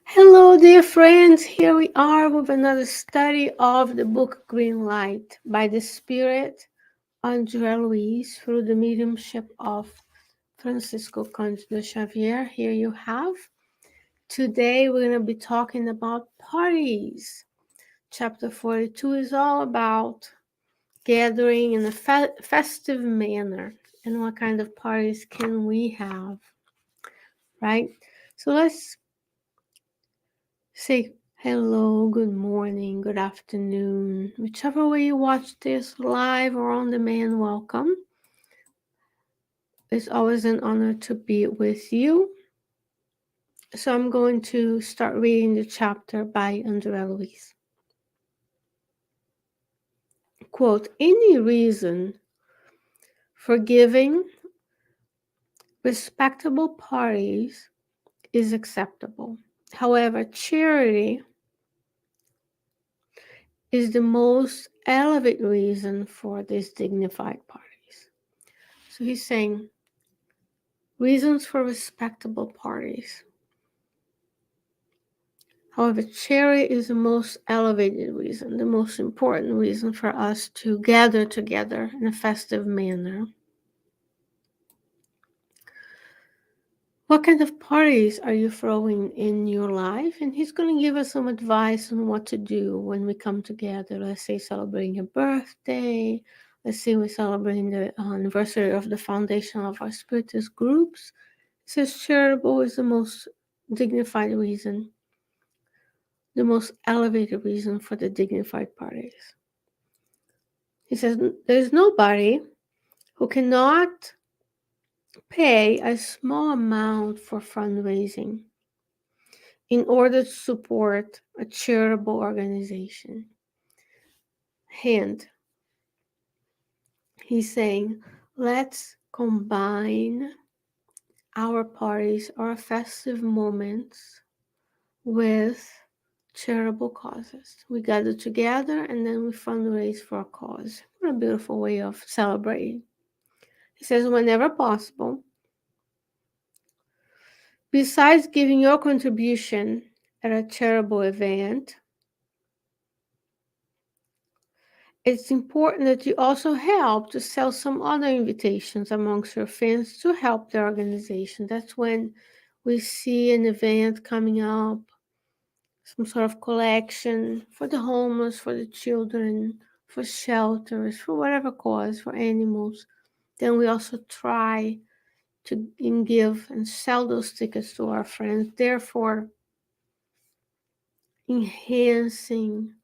Hello, dear friends. Here we are with another study of the book Green Light by the Spirit, Andrea Luiz, through the mediumship of Francisco Cândido Xavier. Here you have. Today we're going to be talking about parties. Chapter 42 is all about gathering in a festive manner and what kind of parties can we have, right? So let's say hello, good morning, good afternoon, whichever way you watch this, live or on demand, welcome. It's always an honor to be with you. So I'm going to start reading the chapter by Andrea Luiz. Quote, any reason for giving respectable parties is acceptable. However, charity is the most elevated reason for these dignified parties. So he's saying, reasons for respectable parties. However, charity is the most elevated reason, the most important reason for us to gather together in a festive manner. What kind of parties are you throwing in your life? And he's going to give us some advice on what to do when we come together. Let's say celebrating a birthday. Let's say we're celebrating the anniversary of the foundation of our spiritist groups. He says charitable is the most dignified reason, the most elevated reason for the dignified parties. He says there's nobody who cannot pay a small amount for fundraising in order to support a charitable organization. And he's saying, let's combine our parties, our festive moments with charitable causes. We gather together and then we fundraise for a cause. What a beautiful way of celebrating. He says, whenever possible, besides giving your contribution at a charitable event, it's important that you also help to sell some other invitations amongst your friends to help the organization. That's when we see an event coming up, some sort of collection for the homeless, for the children, for shelters, for whatever cause, for animals. Then we also try to give and sell those tickets to our friends, therefore enhancing,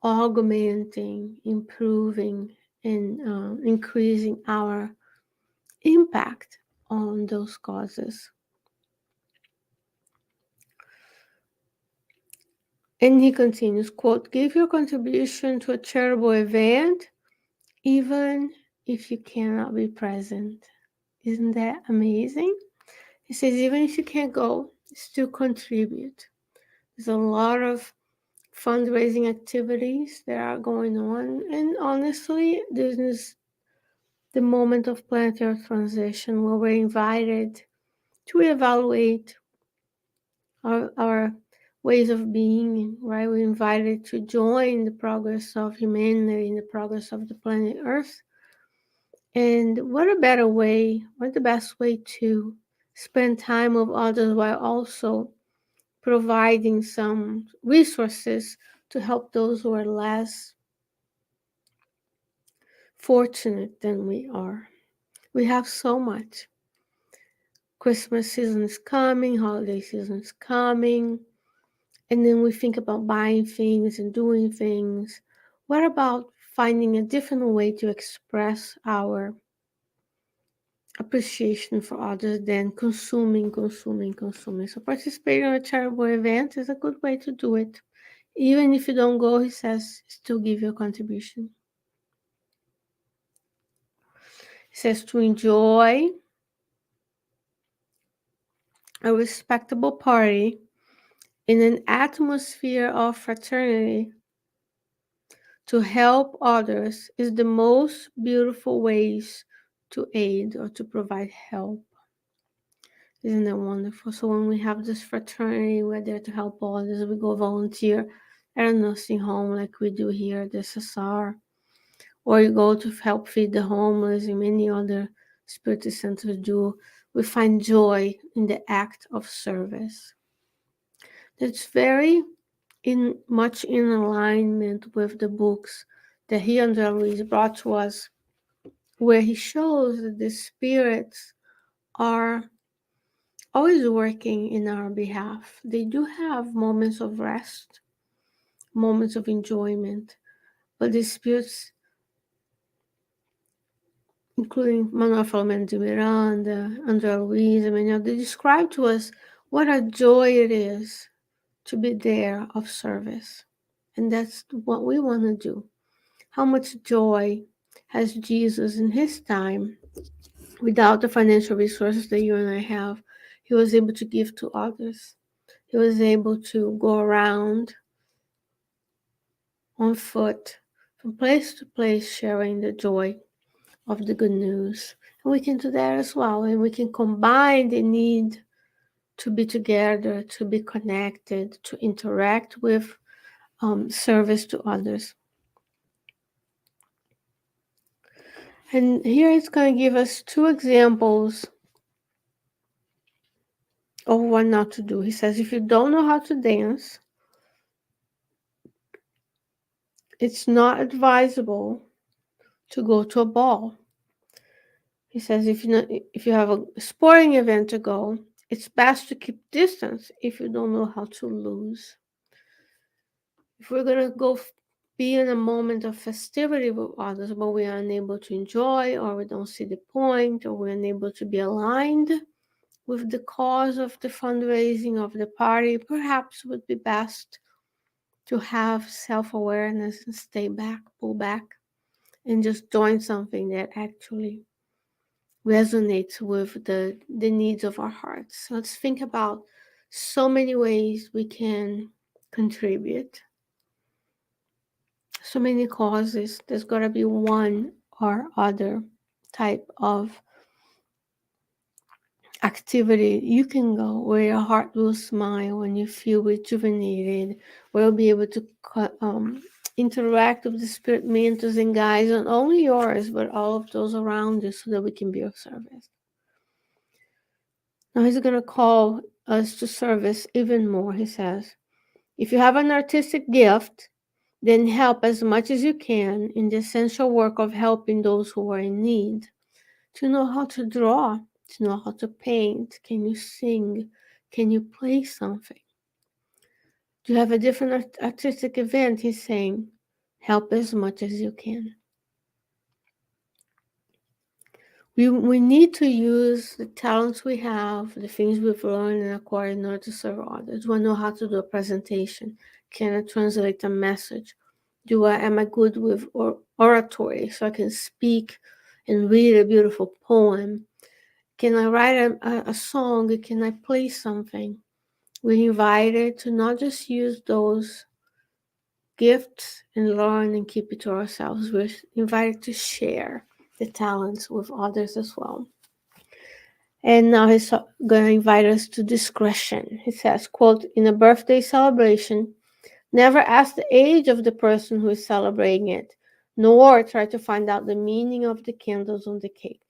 augmenting, improving, and increasing our impact on those causes. And he continues, quote, give your contribution to a charitable event even if you cannot be present. Isn't that amazing? He says, even if you can't go, still contribute. There's a lot of fundraising activities that are going on. And honestly, this is the moment of planetary transition where we're invited to evaluate our ways of being, right? We're invited to join the progress of humanity and the progress of the planet Earth. And what a better way, what the best way to spend time with others while also providing some resources to help those who are less fortunate than we are. We have so much. Christmas season is coming, holiday season is coming, and then we think about buying things and doing things. What about finding a different way to express our appreciation for others than consuming? So participating in a charitable event is a good way to do it. Even if you don't go, he says, still give your contribution. He says to enjoy a respectable party in an atmosphere of fraternity To help others is the most beautiful ways to aid or to provide help. Isn't that wonderful? So when we have this fraternity, we're there to help others. We go volunteer at a nursing home like we do here at the SSR, or you go to help feed the homeless and many other spirit centers do. We find joy in the act of service. That's very much in alignment with the books that he and Luiz brought to us, where he shows that the spirits are always working in our behalf. They do have moments of rest, moments of enjoyment, but the spirits, including Manuel Filomeno de Miranda, Andrea Luiz, and many others, they describe to us what a joy it is to be there of service. And that's what we want to do. How much joy has Jesus in his time, without the financial resources that you and I have? He was able to give to others. He was able to go around on foot from place to place sharing the joy of the good news. And we can do that as well. And we can combine the need to be together, to be connected, to interact with service to others. And here it's going to give us two examples of what not to do. He says, if you don't know how to dance, it's not advisable to go to a ball. He says, if you have a sporting event to go, it's best to keep distance if you don't know how to lose. If we're going to go be in a moment of festivity with others, but we are unable to enjoy, or we don't see the point, or we're unable to be aligned with the cause of the fundraising of the party, perhaps it would be best to have self-awareness and stay back, pull back, and just join something that actually resonates with the needs of our hearts. Let's think about so many ways we can contribute, so many causes. There's got to be one or other type of activity you can go where your heart will smile and you feel rejuvenated, where you'll be able to interact with the spirit mentors and guides, not only yours but all of those around you, so that we can be of service. Now he's going to call us to service even more. He says, if you have an artistic gift, then help as much as you can in the essential work of helping those who are in need. To know how to draw, to know how to paint, can you sing, can you play something? Do you have a different artistic event? He's saying, help as much as you can. We need to use the talents we have, the things we've learned and acquired in order to serve others. Do I know how to do a presentation? Can I translate a message? Am I good with oratory, so I can speak and read a beautiful poem? Can I write a song? Can I play something? We're invited to not just use those gifts and learn and keep it to ourselves. We're invited to share the talents with others as well. And now he's going to invite us to discretion. He says, quote, in a birthday celebration, never ask the age of the person who is celebrating it, nor try to find out the meaning of the candles on the cake.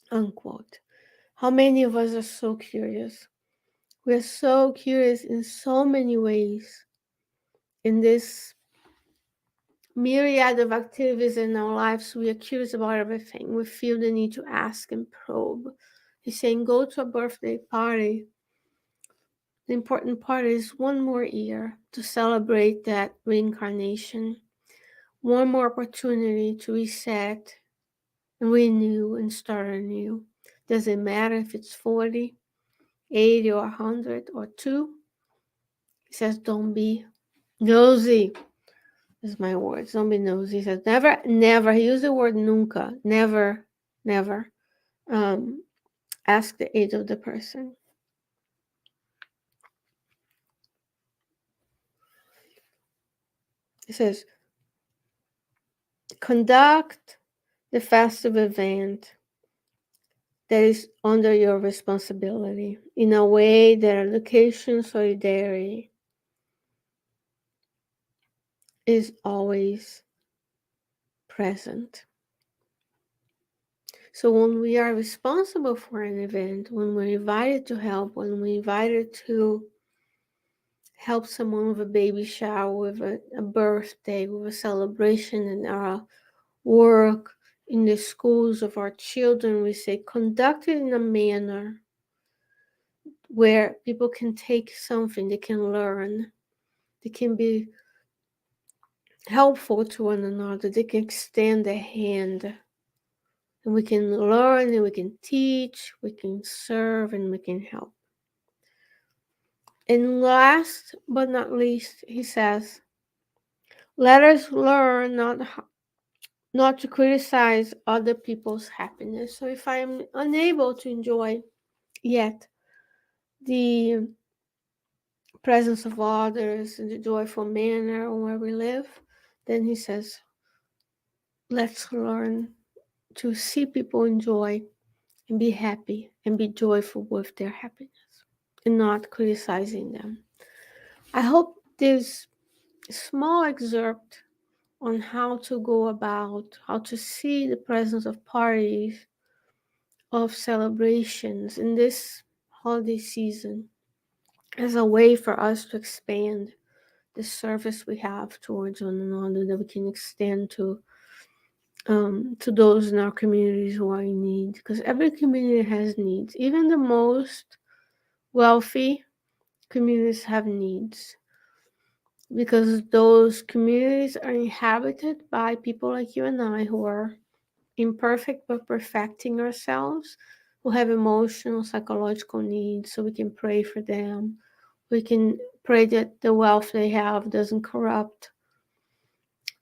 Unquote. How many of us are so curious? We're so curious in so many ways. In this myriad of activities in our lives, we are curious about everything. We feel the need to ask and probe. He's saying, go to a birthday party. The important part is one more year to celebrate that reincarnation, one more opportunity to reset and renew and start anew. Doesn't matter if it's 40, 80, or 100, or 2. He says, don't be nosy. Is my words. Don't be nosy. He says, never. He used the word nunca. Never. Ask the age of the person. It says, conduct the festive event that is under your responsibility in a way that education solidarity is always present. So when we are responsible for an event, when we're invited to help, when we're invited to help someone with a baby shower, with a birthday, with a celebration in our work, in the schools of our children, we say conduct it in a manner where people can take something, they can learn, they can be helpful to one another, they can extend a hand, and we can learn and we can teach, we can serve, and we can help. And last but not least, he says, let us learn not to criticize other people's happiness. So if I'm unable to enjoy yet the presence of others in the joyful manner where we live, then he says, let's learn to see people enjoy and be happy and be joyful with their happiness and not criticizing them. I hope this small excerpt on how to go about, how to see the presence of parties, of celebrations in this holiday season as a way for us to expand the service we have towards one another, that we can extend to those in our communities who are in need, because every community has needs. Even the most wealthy communities have needs, because those communities are inhabited by people like you and I who are imperfect but perfecting ourselves, who have emotional, psychological needs, so we can pray for them. We can pray that the wealth they have doesn't corrupt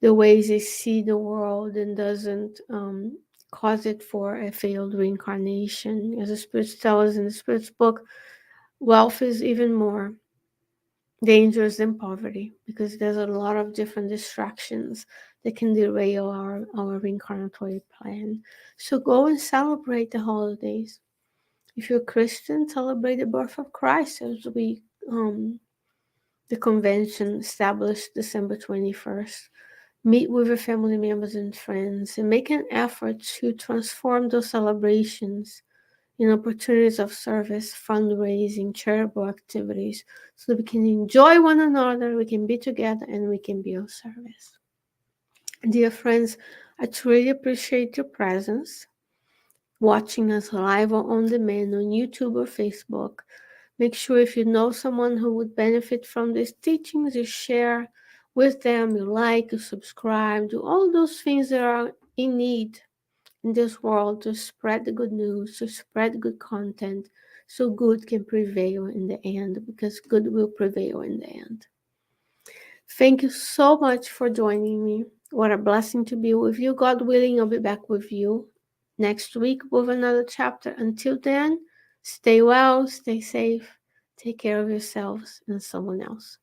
the ways they see the world and doesn't cause it for a failed reincarnation. As the spirits tell us in the Spirit's book, wealth is even more dangerous than poverty, because there's a lot of different distractions that can derail our reincarnatory plan. So go and celebrate the holidays. If you're a Christian, celebrate the birth of Christ, as the convention established December 21st. Meet with your family members and friends and make an effort to transform those celebrations in opportunities of service, fundraising, charitable activities, so that we can enjoy one another, we can be together, and we can be of service. Dear friends, I truly appreciate your presence, watching us live or on demand on YouTube or Facebook. Make sure if you know someone who would benefit from these teachings, you share with them, you like, you subscribe, do all those things that are in need in this world to spread the good news, to spread good content, so good can prevail in the end, because good will prevail in the end. Thank you so much for joining me. What a blessing to be with you. God willing, I'll be back with you next week with another chapter. Until then, stay well, stay safe, take care of yourselves and someone else.